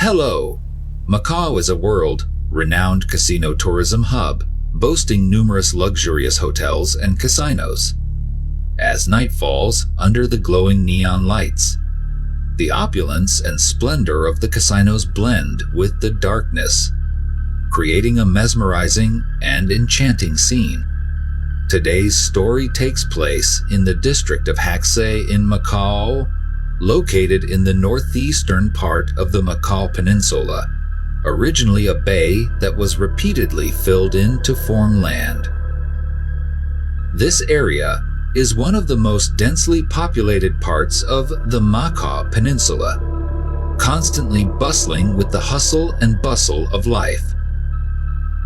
Hello! Macau is a world-renowned casino tourism hub, boasting numerous luxurious hotels and casinos. As night falls under the glowing neon lights, the opulence and splendor of the casinos blend with the darkness, creating a mesmerizing and enchanting scene. Today's story takes place in the district of Hac Sa in Macau, located in the northeastern part of the Macau Peninsula, originally a bay that was repeatedly filled in to form land. This area is one of the most densely populated parts of the Macau Peninsula, constantly bustling with the hustle and bustle of life.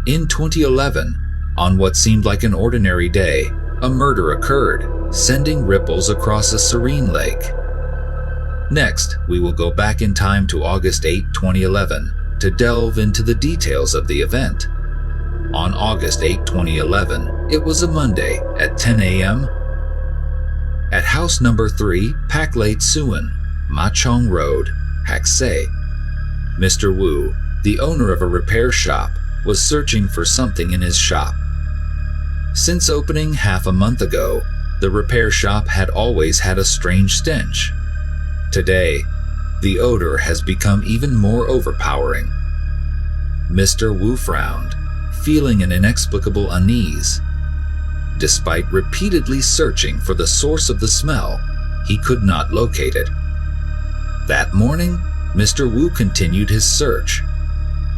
In 2011, on what seemed like an ordinary day, a murder occurred, sending ripples across a serene lake. Next, we will go back in time to August 8, 2011, to delve into the details of the event. On August 8, 2011, it was a Monday at 10 a.m. at house number 3, Pak Late Suan, Ma Chong Road, Hac Sa. Mr. Wu, the owner of a repair shop, was searching for something in his shop. Since opening half a month ago, the repair shop had always had a strange stench. Today, the odor has become even more overpowering. Mr. Wu frowned, feeling an inexplicable unease. Despite repeatedly searching for the source of the smell, he could not locate it. That morning, Mr. Wu continued his search.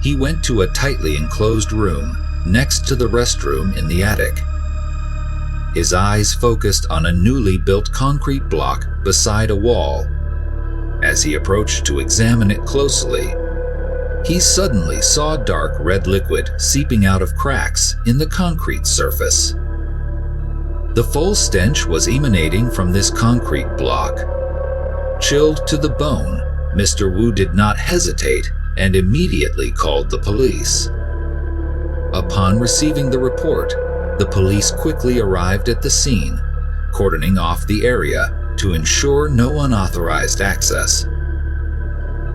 He went to a tightly enclosed room next to the restroom in the attic. His eyes focused on a newly built concrete block beside a wall. As he approached to examine it closely, he suddenly saw dark red liquid seeping out of cracks in the concrete surface. The full stench was emanating from this concrete block. Chilled to the bone, Mr. Wu did not hesitate and immediately called the police. Upon receiving the report, the police quickly arrived at the scene, cordoning off the area to ensure no unauthorized access.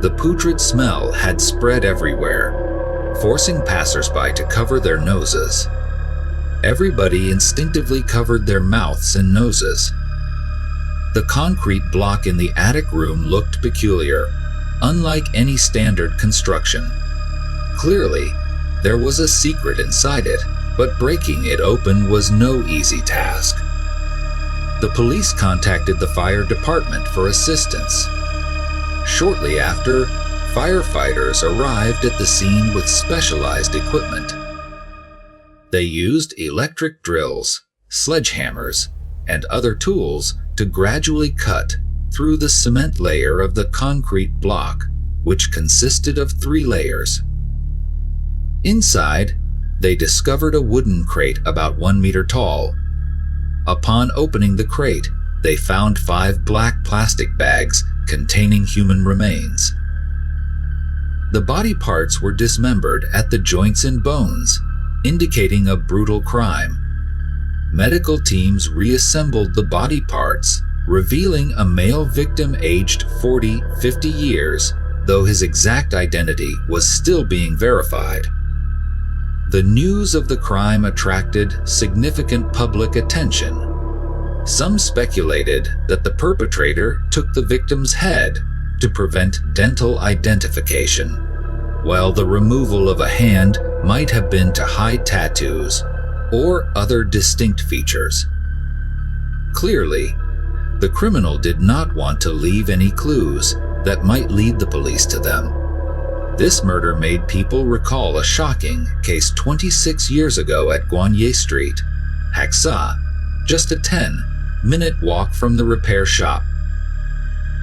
The putrid smell had spread everywhere, forcing passersby to cover their noses. Everybody instinctively covered their mouths and noses. The concrete block in the attic room looked peculiar, unlike any standard construction. Clearly, there was a secret inside it, but breaking it open was no easy task. The police contacted the fire department for assistance. Shortly after, firefighters arrived at the scene with specialized equipment. They used electric drills, sledgehammers, and other tools to gradually cut through the cement layer of the concrete block, which consisted of 3 layers. Inside, they discovered a wooden crate about 1 meter tall. Upon opening the crate, they found 5 black plastic bags containing human remains. The body parts were dismembered at the joints and bones, indicating a brutal crime. Medical teams reassembled the body parts, revealing a male victim aged 40-50 years, though his exact identity was still being verified. The news of the crime attracted significant public attention. Some speculated that the perpetrator took the victim's head to prevent dental identification, while the removal of a hand might have been to hide tattoos or other distinct features. Clearly, the criminal did not want to leave any clues that might lead the police to them. This murder made people recall a shocking case 26 years ago at Guanyi Street, Hac Sa, just a 10-minute walk from the repair shop.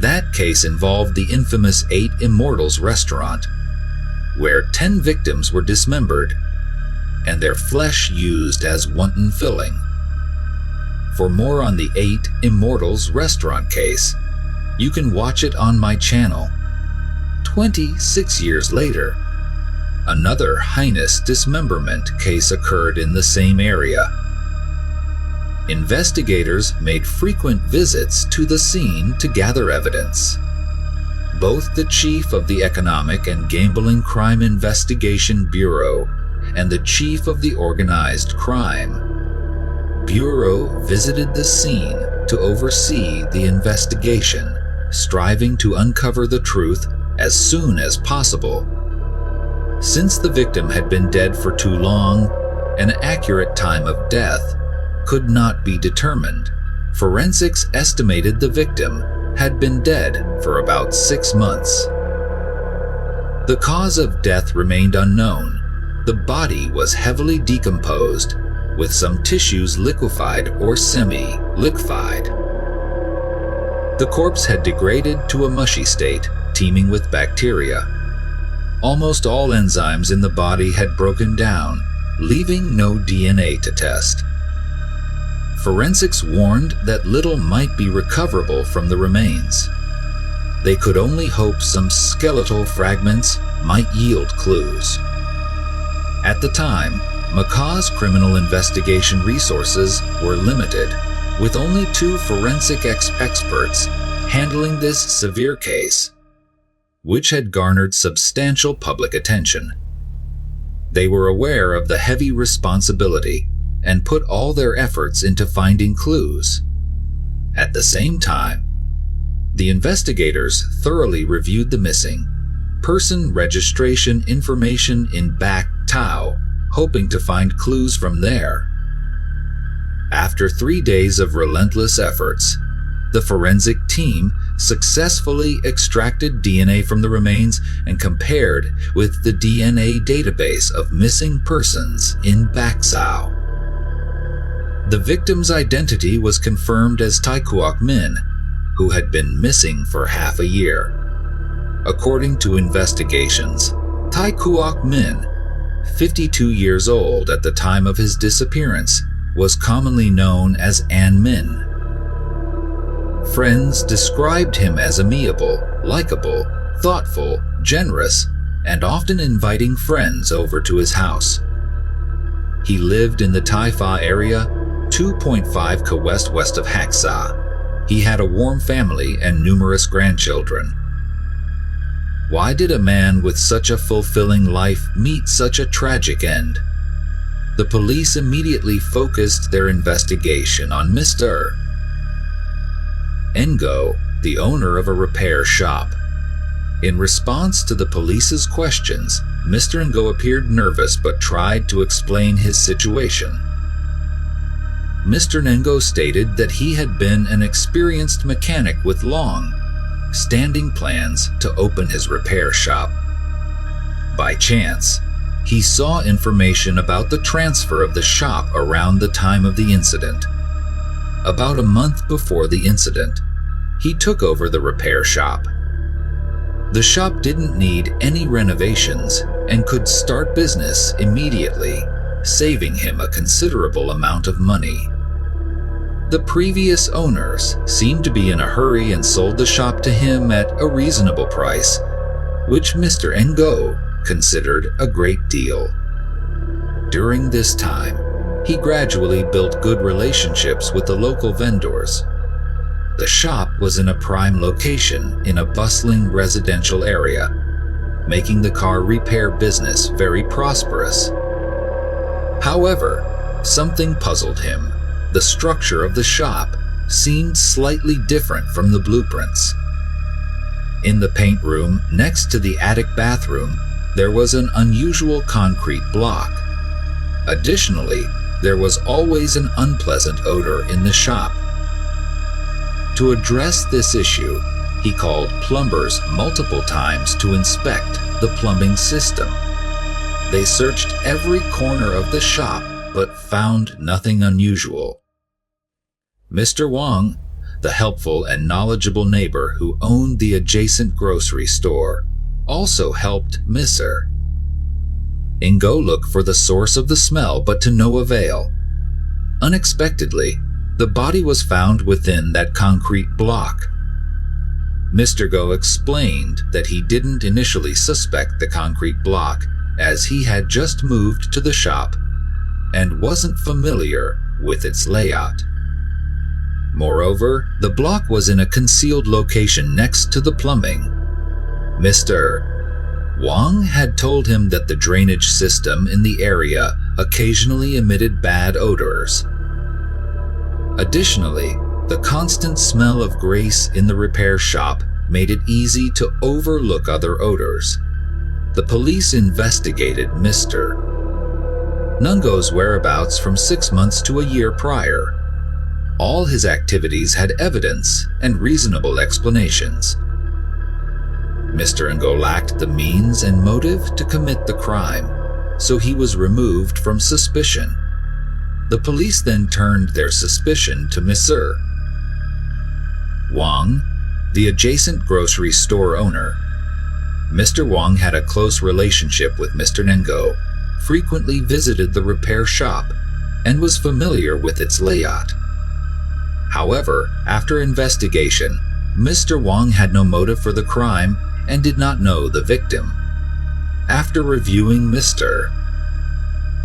That case involved the infamous 8 Immortals restaurant, where 10 victims were dismembered and their flesh used as wanton filling. For more on the 8 Immortals restaurant case, you can watch it on my channel. 26 years later, another heinous dismemberment case occurred in the same area. Investigators made frequent visits to the scene to gather evidence. both the chief of the Economic and Gambling Crime Investigation Bureau and the chief of the Organized Crime Bureau visited the scene to oversee the investigation, striving to uncover the truth as soon as possible. Since the victim had been dead for too long, an accurate time of death could not be determined. Forensics estimated the victim had been dead for about 6 months. The cause of death remained unknown. The body was heavily decomposed, with some tissues liquefied or semi-liquefied. The corpse had degraded to a mushy state, teeming with bacteria. Almost all enzymes in the body had broken down, leaving no DNA to test. Forensics warned that little might be recoverable from the remains. They could only hope some skeletal fragments might yield clues. At the time, Macau's criminal investigation resources were limited, with only 2 forensic experts handling this severe case, which had garnered substantial public attention. They were aware of the heavy responsibility and put all their efforts into finding clues. At the same time, the investigators thoroughly reviewed the missing person registration information in Macau, hoping to find clues from there. After 3 days of relentless efforts, the forensic team successfully extracted DNA from the remains and compared with the DNA database of missing persons in Hac Sa. The victim's identity was confirmed as Tai Quoc Min, who had been missing for half a year. According to investigations, Tai Quoc Min, 52 years old at the time of his disappearance, was commonly known as An Min. Friends described him as amiable, likable, thoughtful, generous, and often inviting friends over to his house. He lived in the Tai Pha area, 2.5 km west of Hac Sa. He had a warm family and numerous grandchildren. Why did a man with such a fulfilling life meet such a tragic end? The police immediately focused their investigation on Mr. Ngo, the owner of a repair shop. In response to the police's questions, Mr. Ngo appeared nervous but tried to explain his situation. Mr. Ngo stated that he had been an experienced mechanic with long-standing plans to open his repair shop. By chance, he saw information about the transfer of the shop around the time of the incident. About a month before the incident, he took over the repair shop. The shop didn't need any renovations and could start business immediately, saving him a considerable amount of money. The previous owners seemed to be in a hurry and sold the shop to him at a reasonable price, which Mr. Ngo considered a great deal. During this time, he gradually built good relationships with the local vendors. The shop was in a prime location in a bustling residential area, making the car repair business very prosperous. However, something puzzled him. The structure of the shop seemed slightly different from the blueprints. In the paint room next to the attic bathroom, there was an unusual concrete block. Additionally, there was always an unpleasant odor in the shop. To address this issue, he called plumbers multiple times to inspect the plumbing system. They searched every corner of the shop but found nothing unusual. Mr. Wang, the helpful and knowledgeable neighbor who owned the adjacent grocery store, also helped Mr. Ngo look for the source of the smell, but to no avail. Unexpectedly, the body was found within that concrete block. Mr. Ngo explained that he didn't initially suspect the concrete block, as he had just moved to the shop and wasn't familiar with its layout. Moreover, the block was in a concealed location next to the plumbing, Mr. Wang had told him that the drainage system in the area occasionally emitted bad odors. Additionally, the constant smell of grease in the repair shop made it easy to overlook other odors. The police investigated Mr. Nungo's whereabouts from 6 months to a year prior. All his activities had evidence and reasonable explanations. Mr. Ngo lacked the means and motive to commit the crime, so he was removed from suspicion. The police then turned their suspicion to Mr. Wang, the adjacent grocery store owner. Mr. Wang had a close relationship with Mr. Ngo, frequently visited the repair shop, and was familiar with its layout. However, after investigation, Mr. Wang had no motive for the crime and did not know the victim. After reviewing Mr.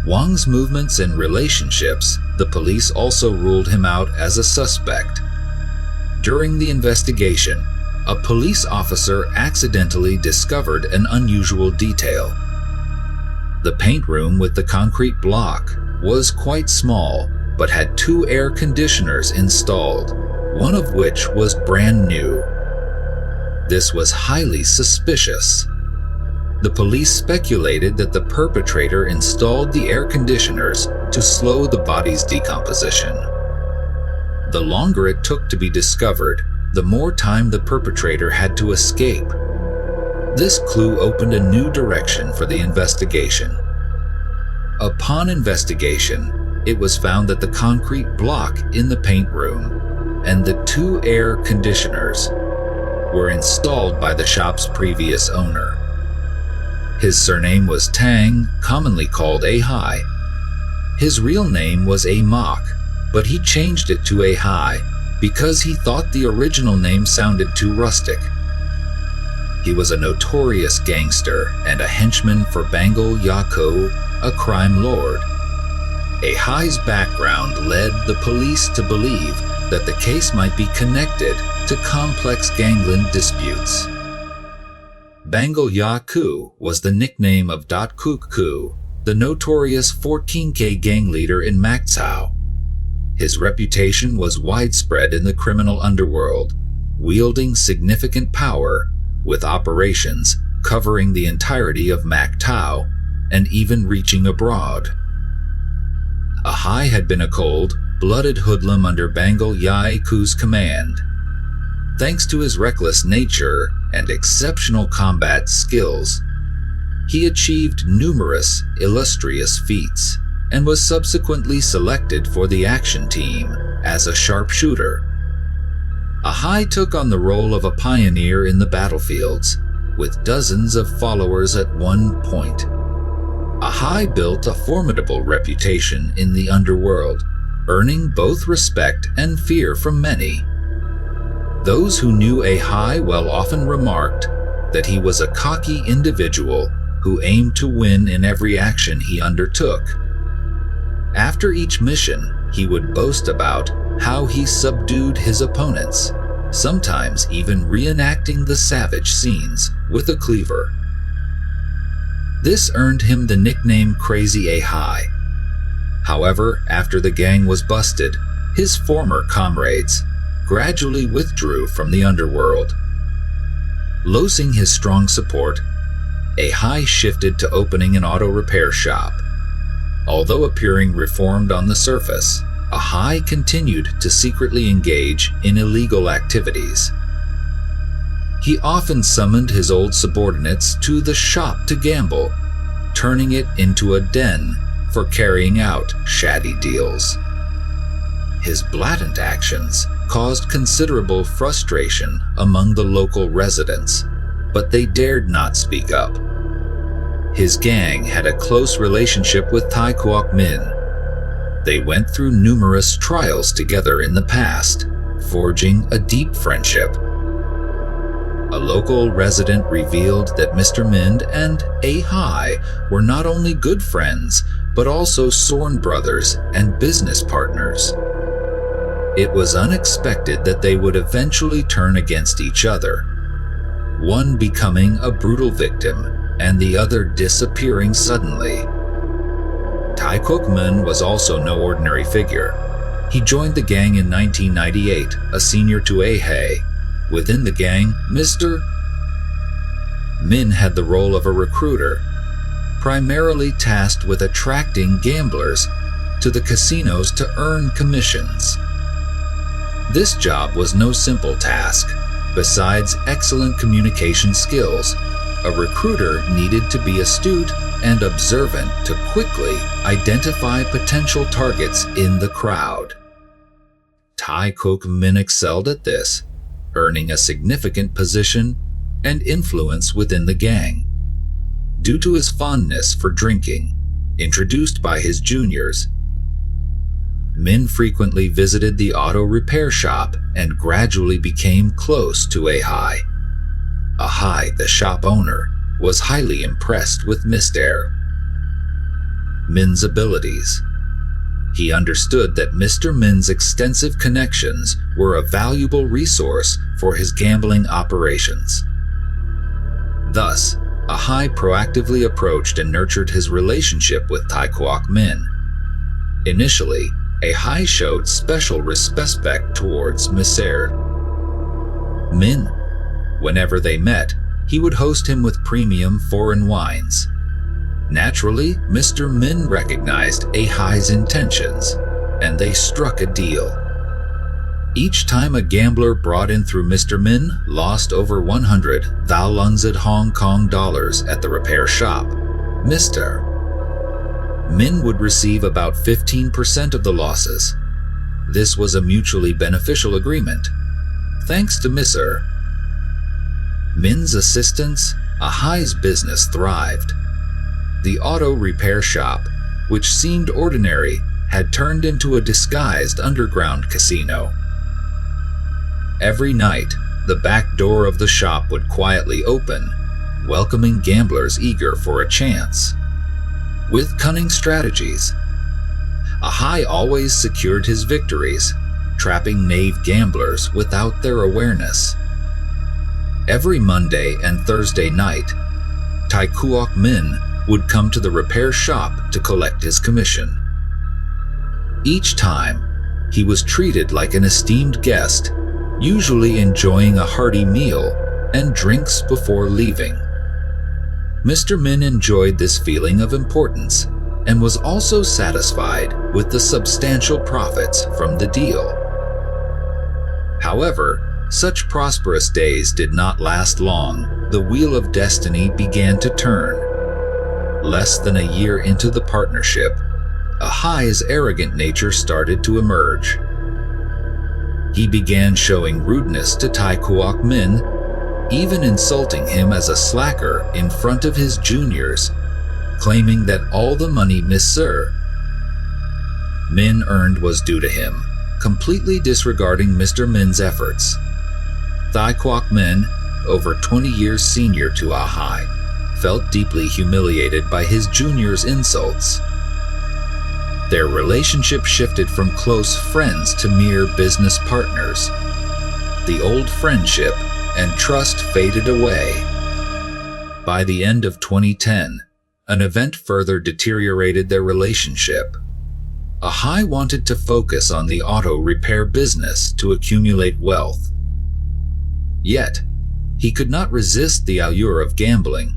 Wang's movements and relationships, the police also ruled him out as a suspect. During the investigation, a police officer accidentally discovered an unusual detail. The paint room with the concrete block was quite small, but had 2 air conditioners installed, one of which was brand new. This was highly suspicious. The police speculated that the perpetrator installed the air conditioners to slow the body's decomposition. The longer it took to be discovered, the more time the perpetrator had to escape. This clue opened a new direction for the investigation. Upon investigation, it was found that the concrete block in the paint room and the 2 air conditioners were installed by the shop's previous owner. His surname was Tang, commonly called A Huy. His real name was A Mock, but he changed it to A Huy because he thought the original name sounded too rustic. He was a notorious gangster and a henchman for Bangle Yako, a crime lord. A Huy's background led the police to believe that the case might be connected to complex gangland disputes. Bangle Yaku was the nickname of Dat Kuk Ku, the notorious 14K gang leader in Macau. His reputation was widespread in the criminal underworld, wielding significant power, with operations covering the entirety of Macau and even reaching abroad. A Huy had been a cold-blooded hoodlum under Bangle Yaku's command. Thanks to his reckless nature and exceptional combat skills, he achieved numerous illustrious feats and was subsequently selected for the action team as a sharpshooter. A Huy took on the role of a pioneer in the battlefields, with dozens of followers at one point. A Huy built a formidable reputation in the underworld, earning both respect and fear from many. Those who knew A Huy well often remarked that he was a cocky individual who aimed to win in every action he undertook. After each mission, he would boast about how he subdued his opponents, sometimes even reenacting the savage scenes with a cleaver. This earned him the nickname Crazy A Huy. However, after the gang was busted, his former comrades gradually withdrew from the underworld. Losing his strong support, A Huy shifted to opening an auto repair shop. Although appearing reformed on the surface, A Huy continued to secretly engage in illegal activities. He often summoned his old subordinates to the shop to gamble, turning it into a den for carrying out shady deals. His blatant actions caused considerable frustration among the local residents, but they dared not speak up. His gang had a close relationship with Tai Quoc Min. They went through numerous trials together in the past, forging a deep friendship. A local resident revealed that Mr. Min and A Huy were not only good friends, but also sworn brothers and business partners. It was unexpected that they would eventually turn against each other. one becoming a brutal victim and the other disappearing suddenly. Tai Quoc Min was also no ordinary figure. He joined the gang in 1998, a senior to A Huy. Within the gang, Mr. Min had the role of a recruiter, primarily tasked with attracting gamblers to the casinos to earn commissions. This job was no simple task. Besides excellent communication skills, a recruiter needed to be astute and observant to quickly identify potential targets in the crowd. Tai Quoc Min excelled at this, earning a significant position and influence within the gang. Due to his fondness for drinking, introduced by his juniors, Min frequently visited the auto repair shop and gradually became close to A Huy. A Huy, the shop owner, was highly impressed with Mr. Min's abilities. He understood that Mr. Min's extensive connections were a valuable resource for his gambling operations. Thus, A Huy proactively approached and nurtured his relationship with Tai Quoc Min. Initially, A Huy showed special respect towards Mr. Min. Whenever they met, he would host him with premium foreign wines. Naturally, Mr. Min recognized A Huy's intentions, and they struck a deal. Each time a gambler brought in through Mr. Min lost over 100,000 Hong Kong dollars at the repair shop, Mr. Min would receive about 15% of the losses. This was a mutually beneficial agreement. Thanks to Mr. Min's assistance, A Huy's business thrived. The auto repair shop, which seemed ordinary, had turned into a disguised underground casino. Every night, the back door of the shop would quietly open, welcoming gamblers eager for a chance. With cunning strategies, A Huy always secured his victories, trapping knave gamblers without their awareness. Every Monday and Thursday night, Tai Quoc Min would come to the repair shop to collect his commission. Each time, he was treated like an esteemed guest, usually enjoying a hearty meal and drinks before leaving. Mr. Min enjoyed this feeling of importance and was also satisfied with the substantial profits from the deal. However, such prosperous days did not last long. The wheel of destiny began to turn. Less than a year into the partnership, A Huy's arrogant nature started to emerge. He began showing rudeness to Tai Quoc Min, even insulting him as a slacker in front of his juniors, claiming that all the money Mr. Min earned was due to him, completely disregarding Mr. Min's efforts. Tai Quoc Min, over 20 years senior to A Huy, felt deeply humiliated by his junior's insults. Their relationship shifted from close friends to mere business partners. The old friendship and trust faded away. By the end of 2010, an event further deteriorated their relationship. A Huy wanted to focus on the auto repair business to accumulate wealth. Yet, he could not resist the allure of gambling.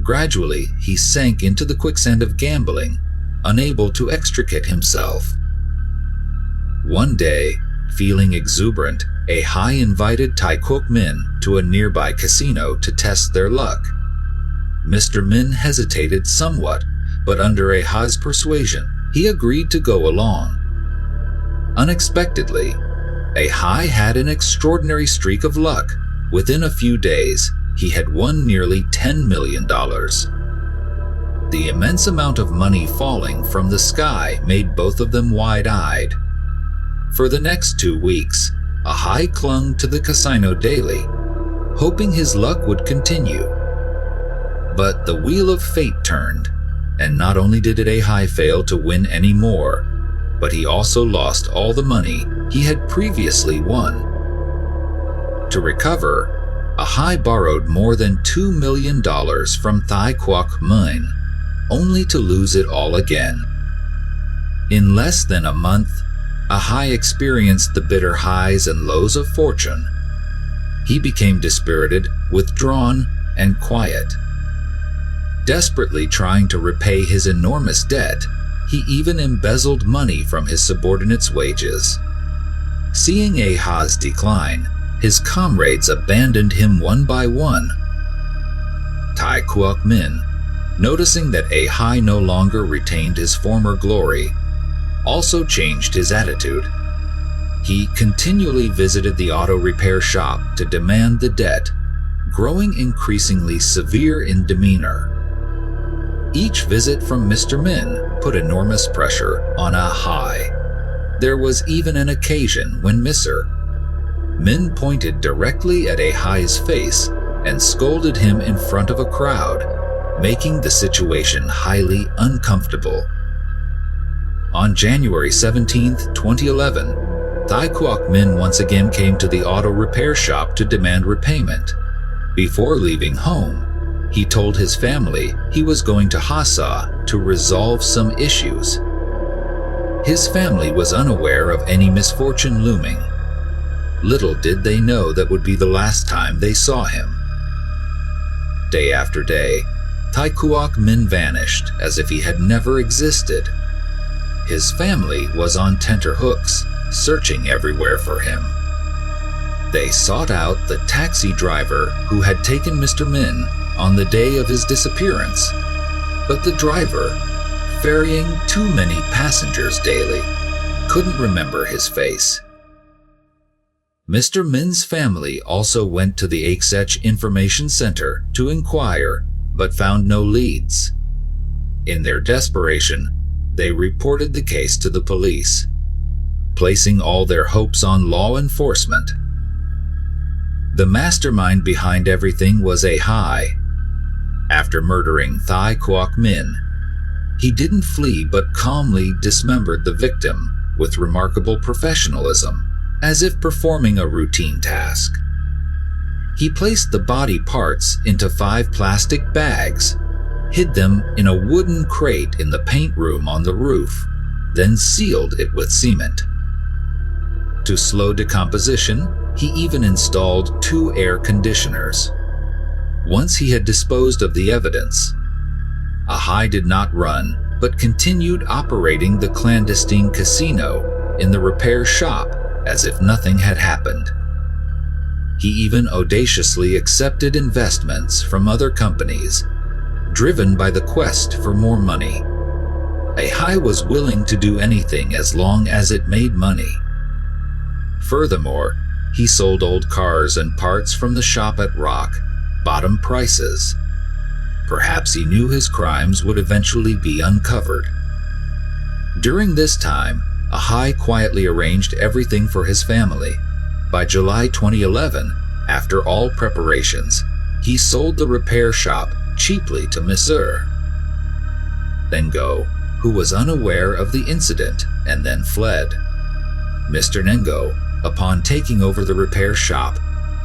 Gradually, he sank into the quicksand of gambling, unable to extricate himself. One day, feeling exuberant, A Huy invited Tai Quoc Min to a nearby casino to test their luck. Mr. Min hesitated somewhat, but under A Huy's persuasion, he agreed to go along. Unexpectedly, A Huy had an extraordinary streak of luck. Within a few days, he had won nearly $10 million. The immense amount of money falling from the sky made both of them wide-eyed. For the next 2 weeks, A Huy clung to the casino daily, hoping his luck would continue. But the wheel of fate turned, and not only did A Huy fail to win any more, but he also lost all the money he had previously won. To recover, A Huy borrowed more than $2 million from Thai Quoc Minh, only to lose it all again. In less than a month, A Huy experienced the bitter highs and lows of fortune. He became dispirited, withdrawn, and quiet. Desperately trying to repay his enormous debt, he even embezzled money from his subordinates' wages. Seeing A Hui's decline, his comrades abandoned him one by one. Thai Quoc Minh, noticing that A Huy no longer retained his former glory, also changed his attitude. He continually visited the auto repair shop to demand the debt, growing increasingly severe in demeanor. Each visit from Mr. Minh put enormous pressure on A Huy. There was even an occasion when Mr. Minh pointed directly at A Hui's face and scolded him in front of a crowd, making the situation highly uncomfortable. On January 17, 2011, Thai Quoc Minh once again came to the auto repair shop to demand repayment. Before leaving home, he told his family he was going to Hac Sa to resolve some issues. His family was unaware of any misfortune looming. Little did they know that would be the last time they saw him. Day after day, Thai Quoc Minh vanished as if he had never existed. His family was on tenterhooks, searching everywhere for him. They sought out the taxi driver who had taken Mr. Minh on the day of his disappearance, but the driver, ferrying too many passengers daily, couldn't remember his face. Mr. Minh's family also went to the Hac Sa Information Center to inquire, but found no leads. In their desperation, they reported the case to the police, placing all their hopes on law enforcement. The mastermind behind everything was A Huy. After murdering Thai Quoc Minh, he didn't flee but calmly dismembered the victim with remarkable professionalism, as if performing a routine task. He placed the body parts into 5 plastic bags, hid them in a wooden crate in the paint room on the roof, then sealed it with cement. To slow decomposition, he even installed 2 air conditioners. Once he had disposed of the evidence, A Huy did not run, but continued operating the clandestine casino in the repair shop as if nothing had happened. He even audaciously accepted investments from other companies, driven by the quest for more money. A Huy was willing to do anything as long as it made money. Furthermore, he sold old cars and parts from the shop at rock bottom prices. Perhaps he knew his crimes would eventually be uncovered. During this time, A Huy quietly arranged everything for his family. By July 2011, after all preparations, he sold the repair shop cheaply to Mr. Nengo, who was unaware of the incident and then fled. Mr. Nengo, upon taking over the repair shop,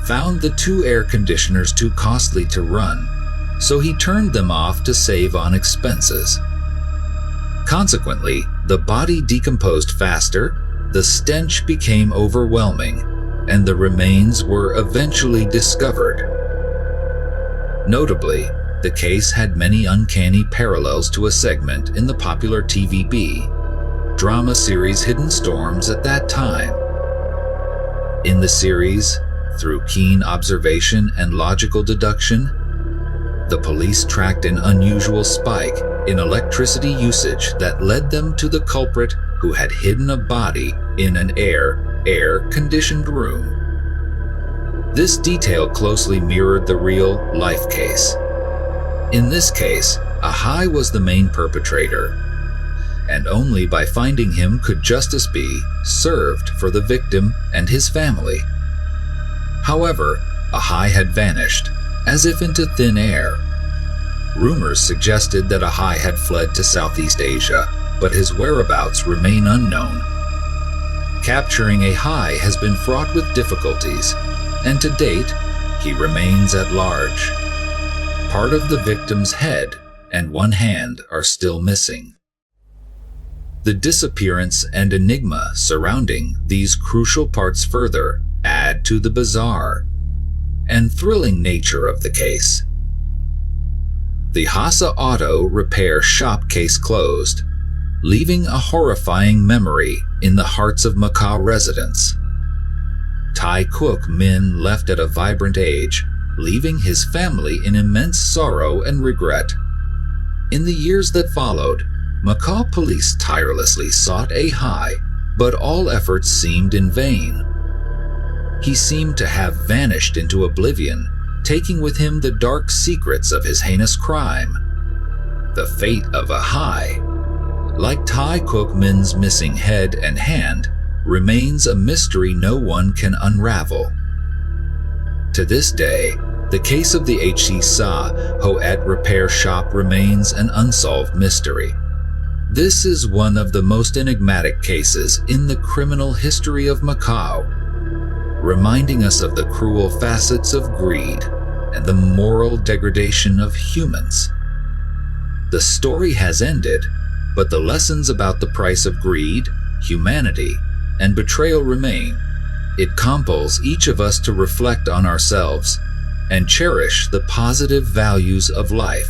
found the 2 air conditioners too costly to run, so he turned them off to save on expenses. Consequently, the body decomposed faster, the stench became overwhelming, and the remains were eventually discovered. Notably, the case had many uncanny parallels to a segment in the popular TVB drama series Hidden Storms at that time. In the series, through keen observation and logical deduction, the police tracked an unusual spike in electricity usage that led them to the culprit who had hidden a body in an air-conditioned room. This detail closely mirrored the real-life case. In this case, A Huy was the main perpetrator, and only by finding him could justice be served for the victim and his family. However, A Huy had vanished, as if into thin air. Rumors suggested that A Huy had fled to Southeast Asia, but his whereabouts remain unknown. Capturing A Huy has been fraught with difficulties, and to date, he remains at large. Part of the victim's head and one hand are still missing. The disappearance and enigma surrounding these crucial parts further add to the bizarre and thrilling nature of the case. The Hac Sa auto repair shop case closed, leaving a horrifying memory in the hearts of Macau residents. Thai Cook Min left at a vibrant age, leaving his family in immense sorrow and regret. In the years that followed, Macau police tirelessly sought A Huy, but all efforts seemed in vain. He seemed to have vanished into oblivion, taking with him the dark secrets of his heinous crime. The fate of A Huy, like Thai Cook Min's missing head and hand, remains a mystery no one can unravel. To this day, the case of the Hac Sa Hoet repair shop remains an unsolved mystery. This is one of the most enigmatic cases in the criminal history of Macau, reminding us of the cruel facets of greed and the moral degradation of humans. The story has ended, but the lessons about the price of greed, humanity, and betrayal remain. It compels each of us to reflect on ourselves and cherish the positive values of life.